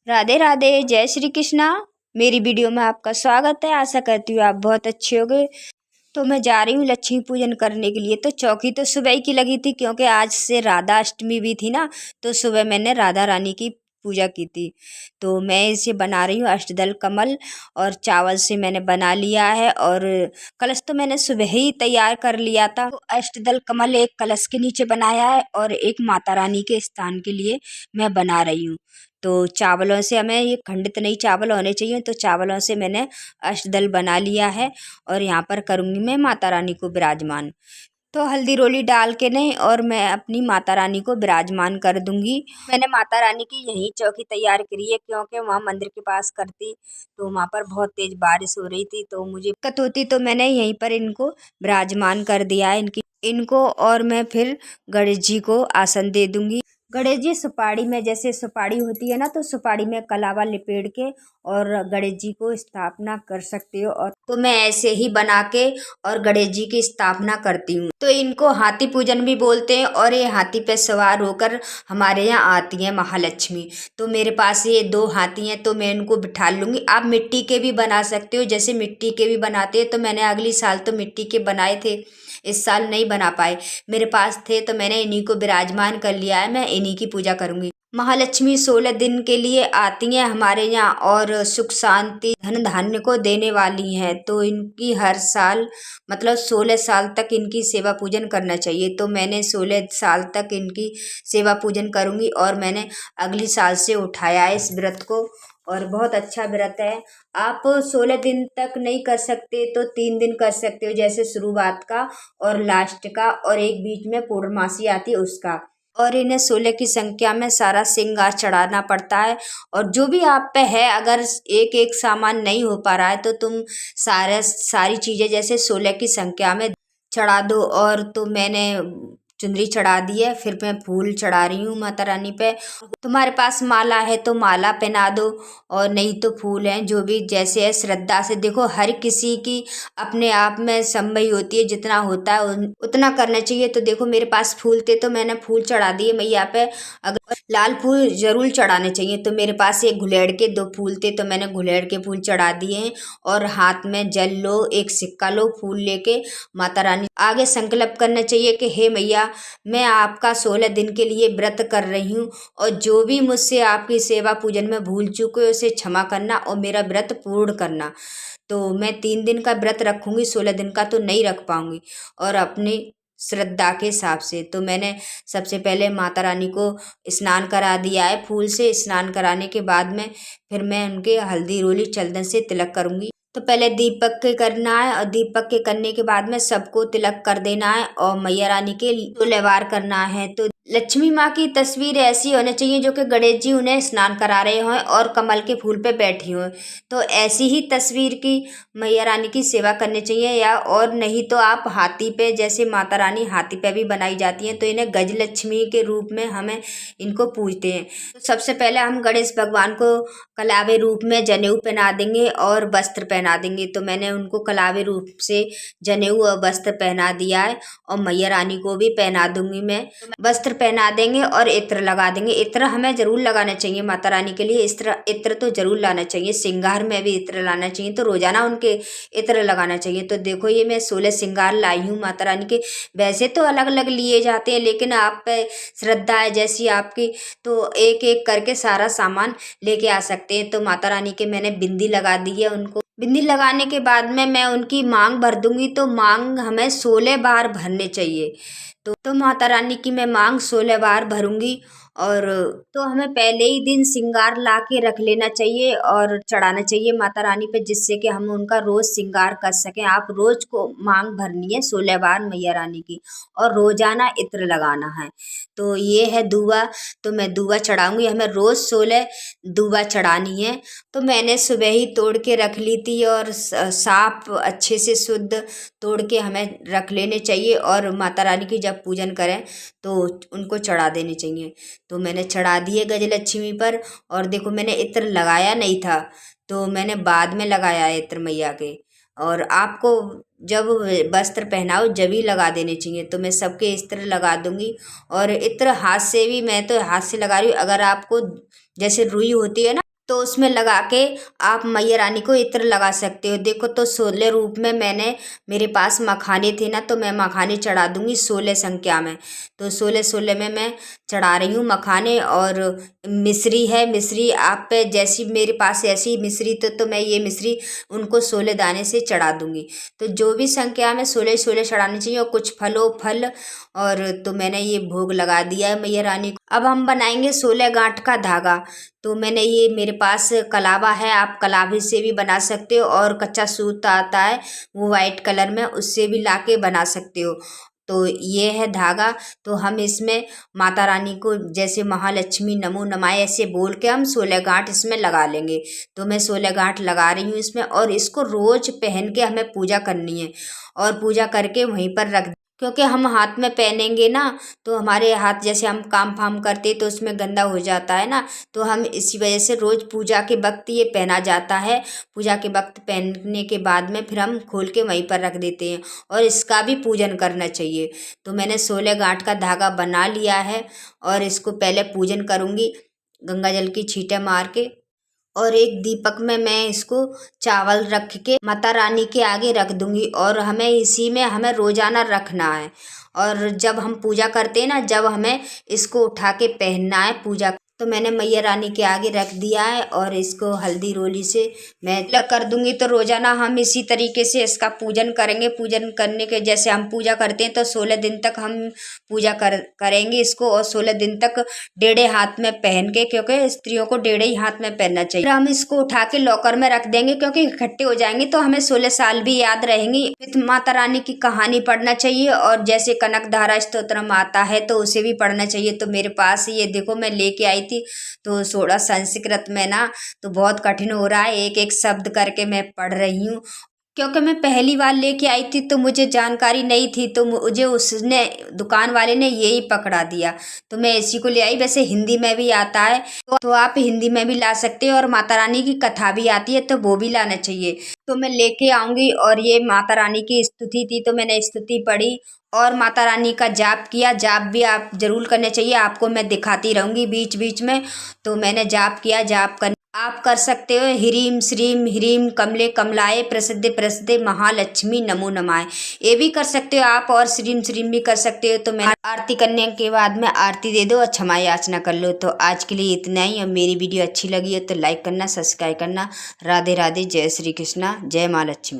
राधे राधे, जय श्री कृष्णा। मेरी वीडियो में आपका स्वागत है। आशा करती हूँ आप बहुत अच्छे होंगे। तो मैं जा रही हूँ लक्ष्मी पूजन करने के लिए। तो चौकी तो सुबह ही की लगी थी, क्योंकि आज से राधा अष्टमी भी थी ना। तो सुबह मैंने राधा रानी की पूजा की थी। तो मैं इसे बना रही हूँ अष्टदल कमल, और चावल से मैंने बना लिया है। और कलश तो मैंने सुबह ही तैयार कर लिया था। तो अष्टदल कमल एक कलश के नीचे बनाया है, और एक माता रानी के स्थान के लिए मैं बना रही हूँ। तो चावलों से हमें ये खंडित नहीं चावल होने चाहिए, तो चावलों से मैंने अष्टदल बना लिया है। और यहाँ पर करूँगी मैं माता रानी को विराजमान। तो हल्दी रोली डाल के नहीं, और मैं अपनी माता रानी को विराजमान कर दूंगी। मैंने माता रानी की यही चौकी तैयार करी है, क्योंकि वहाँ मंदिर के पास करती तो वहाँ पर बहुत तेज बारिश हो रही थी, तो मुझे दिक्कत होती। तो मैंने यहीं पर इनको विराजमान कर दिया है इनको। और मैं फिर गणेश जी को आसन दे दूंगी। गणेश जी सुपारी में, जैसे सुपारी होती है ना, तो सुपारी में कलावा लिपेट के और गणेश जी को स्थापना कर सकते हो। और तो मैं ऐसे ही बना के और गणेश जी की स्थापना करती हूँ। तो इनको हाथी पूजन भी बोलते हैं, और ये हाथी पे सवार होकर हमारे यहाँ आती है महालक्ष्मी। तो मेरे पास ये 2 हाथी हैं, तो मैं इनको बिठा लूंगी। आप मिट्टी के भी बना सकते हो, जैसे मिट्टी के भी बनाते हैं। तो मैंने अगली साल तो मिट्टी के बनाए थे, इस साल नहीं बना पाए। मेरे पास थे तो मैंने इन्हीं को विराजमान कर लिया है। मैं इन्हीं की पूजा करूंगी। महालक्ष्मी 16 दिन के लिए आती हैं हमारे यहाँ, और सुख शांति धन धान्य को देने वाली हैं। तो इनकी हर साल, मतलब 16 साल तक इनकी सेवा पूजन करना चाहिए। तो मैंने 16 साल तक इनकी सेवा पूजन करूंगी, और मैंने अगली साल से उठाया है इस व्रत को। और बहुत अच्छा व्रत है। आप 16 दिन तक नहीं कर सकते तो 3 दिन कर सकते हो, जैसे शुरुआत का और लास्ट का, और एक बीच में पूर्णमासी आती है उसका। और इन्हें 16 की संख्या में सारा श्रृंगार चढ़ाना पड़ता है। और जो भी आप पे है, अगर एक एक सामान नहीं हो पा रहा है, तो तुम सारी चीज़ें जैसे 16 की संख्या में चढ़ा दो। और तो मैंने चुनरी चढ़ा दी है, फिर मैं फूल चढ़ा रही हूँ माता रानी पे। तुम्हारे पास माला है तो माला पहना दो, और नहीं तो फूल हैं, जो भी जैसे है श्रद्धा से। देखो, हर किसी की अपने आप में सम्मति होती है, जितना होता है उतना करना चाहिए। तो देखो, मेरे पास फूल थे तो मैंने फूल चढ़ा दिए मैया पे। अगर लाल फूल जरूर चढ़ाने चाहिए, तो मेरे पास एक गुलेड़ के 2 फूल थे, तो मैंने गुलेड़ के फूल चढ़ा दिए हैं। और हाथ में जल लो, एक सिक्का लो, फूल लेके माता रानी आगे संकल्प करना चाहिए कि हे मैया, मैं आपका 16 दिन के लिए व्रत कर रही हूँ, और जो भी मुझसे आपकी सेवा पूजन में भूल चुके हो उसे क्षमा करना, और मेरा व्रत पूर्ण करना। तो मैं 3 दिन का व्रत रखूंगी, 16 दिन का तो नहीं रख पाऊंगी। और अपनी श्रद्धा के हिसाब से तो मैंने सबसे पहले माता रानी को स्नान करा दिया है। फूल से स्नान कराने के बाद में फिर मैं उनके हल्दी रोली चंदन से तिलक करूंगी। तो पहले दीपक के करना है, और दीपक के करने के बाद में सबको तिलक कर देना है, और मैया रानी के लेवार करना है। तो लक्ष्मी माँ की तस्वीर ऐसी होनी चाहिए जो कि गणेश जी उन्हें स्नान करा रहे हों और कमल के फूल पे बैठी हों। तो ऐसी ही तस्वीर की मैया रानी की सेवा करनी चाहिए। या और नहीं तो आप हाथी पे, जैसे माता रानी हाथी पे भी बनाई जाती हैं, तो इन्हें गजलक्ष्मी के रूप में हमें इनको पूजते हैं। तो सबसे पहले हम गणेश भगवान को कलावे रूप में जनेऊ पहना देंगे और वस्त्र पहना देंगे। तो मैंने उनको कलावे रूप से जनेऊ और वस्त्र पहना दिया है, और मैया रानी को भी पहना दूंगी मैं। वस्त्र पहना देंगे और इत्र लगा देंगे। इत्र हमें जरूर लगाना चाहिए माता रानी के लिए। इत्र तो जरूर लाना चाहिए। श्रृंगार में भी इत्र लाना चाहिए, तो रोजाना उनके इत्र लगाना चाहिए। तो देखो, ये मैं 16 श्रृंगार लाई हूँ माता रानी के। वैसे तो अलग अलग लिए जाते हैं, लेकिन आप पे श्रद्धा है जैसी आपकी, तो एक एक करके सारा सामान लेके आ सकते हैं। तो माता रानी के मैंने बिंदी लगा दी है। उनको बिंदी लगाने के बाद में मैं उनकी मांग भर दूंगी। तो मांग हमें 16 बार भरने चाहिए। तो माता रानी की मैं मांग 16 बार भरूंगी। और तो हमें पहले ही दिन श्रृंगार ला के रख लेना चाहिए और चढ़ाना चाहिए माता रानी पे, जिससे कि हम उनका रोज श्रृंगार कर सकें। आप रोज को मांग भरनी है 16 बार मैया रानी की, और रोजाना इत्र लगाना है। तो ये है दुआ। तो मैं दुआ चढ़ाऊंगी, हमें रोज 16 दुआ चढ़ानी है। तो मैंने सुबह ही तोड़ के रख ली थी, और साफ अच्छे से शुद्ध तोड़ के हमें रख लेने चाहिए। और माता रानी की जब पूजन करें तो उनको चढ़ा देने चाहिए। तो मैंने चढ़ा दिए गजलक्ष्मी पर। और देखो, मैंने इत्र लगाया नहीं था, तो मैंने बाद में लगाया इत्र मैया के। और आपको जब वस्त्र पहनाओ जब ही लगा देने चाहिए। तो मैं सबके इत्र लगा दूंगी। और इत्र हाथ से भी, मैं तो हाथ से लगा रही हूँ। अगर आपको जैसे रुई होती है ना, तो उसमें लगा के आप मैया रानी को इत्र लगा सकते हो। देखो तो 16 रूप में मैंने, मेरे पास मखाने थे ना, तो मैं मखाने चढ़ा दूंगी 16 संख्या में। तो 16 में मैं चढ़ा रही हूँ मखाने। और मिश्री है, मिश्री आप पे जैसी मेरे पास ऐसी मिश्री तो मैं ये मिश्री उनको 16 दाने से चढ़ा दूंगी। तो जो भी संख्या में 16 चढ़ानी चाहिए, और कुछ फल। और तो मैंने ये भोग लगा दिया है मैया रानी को। अब हम बनाएंगे 16 गांठ का धागा। तो मैंने ये, मेरे पास कलावा है, आप कलावे से भी बना सकते हो, और कच्चा सूत आता है वो वाइट कलर में, उससे भी लाके बना सकते हो। तो ये है धागा। तो हम इसमें माता रानी को जैसे महालक्ष्मी नमो नमाय ऐसे बोल के हम 16 गांठ इसमें लगा लेंगे। तो मैं 16 गांठ लगा रही हूँ इसमें, और इसको रोज पहन के हमें पूजा करनी है, और पूजा करके वहीं पर रख, क्योंकि हम हाथ में पहनेंगे ना, तो हमारे हाथ जैसे हम काम फाम करते तो उसमें गंदा हो जाता है ना। तो हम इसी वजह से रोज़ पूजा के वक्त ये पहना जाता है। पूजा के वक्त पहनने के बाद में फिर हम खोल के वहीं पर रख देते हैं, और इसका भी पूजन करना चाहिए। तो मैंने 16 गांठ का धागा बना लिया है, और इसको पहले पूजन करूँगी गंगा जल की छींटे मार के। और एक दीपक में मैं इसको चावल रख के माता रानी के आगे रख दूंगी, और हमें इसी में हमें रोजाना रखना है। और जब हम पूजा करते हैं ना, जब हमें इसको उठा के पहनना है पूजा। तो मैंने मैया रानी के आगे रख दिया है, और इसको हल्दी रोली से मैं तिलक कर दूंगी। तो रोजाना हम इसी तरीके से इसका पूजन करेंगे। पूजन करने के जैसे हम पूजा करते हैं, तो 16 दिन तक हम पूजा करेंगे इसको, और 16 दिन तक डेढ़े हाथ में पहन के, क्योंकि स्त्रियों को डेढ़े ही हाथ में पहनना चाहिए। फिर हम इसको उठा के लॉकर में रख देंगे, क्योंकि इकट्ठे हो जाएंगे तो हमें 16 साल भी याद रहेंगी। फिर माता रानी की कहानी पढ़ना चाहिए, और जैसे कनक धारा स्तोत्रम आता है तो उसे भी पढ़ना चाहिए। तो मेरे पास ये देखो मैं लेके आई थी, तो थोड़ा संस्कृत में ना तो बहुत कठिन हो रहा है, एक एक शब्द करके मैं पढ़ रही हूँ, क्योंकि मैं पहली बार लेके आई थी तो मुझे जानकारी नहीं थी। तो मुझे उसने, दुकान वाले ने यही पकड़ा दिया, तो मैं इसी को ले आई। वैसे हिंदी में भी आता है, तो आप हिंदी में भी ला सकते हो, और माता रानी की कथा भी आती है तो वो भी लाना चाहिए। तो मैं लेके आऊँगी। और ये माता रानी की स्तुति थी, तो मैंने स्तुति पढ़ी, और माता रानी का जाप किया। जाप भी आप जरूर करने चाहिए, आपको मैं दिखाती रहूँगी बीच बीच में। तो मैंने जाप किया, जाप कर आप कर सकते हो ह्रीम श्रीम ह्रीम कमले कमलाए प्रसिद्धे प्रसिद्धे महालक्ष्मी नमो नमाय, ये भी कर सकते हो आप, और श्रीम श्रीम भी कर सकते हो। तो मैं आरती करने के बाद में आरती दे दो और क्षमा याचना कर लो। तो आज के लिए इतना ही। और मेरी वीडियो अच्छी लगी है तो लाइक करना, सब्सक्राइब करना। राधे राधे, जय श्री कृष्णा, जय माँ लक्ष्मी।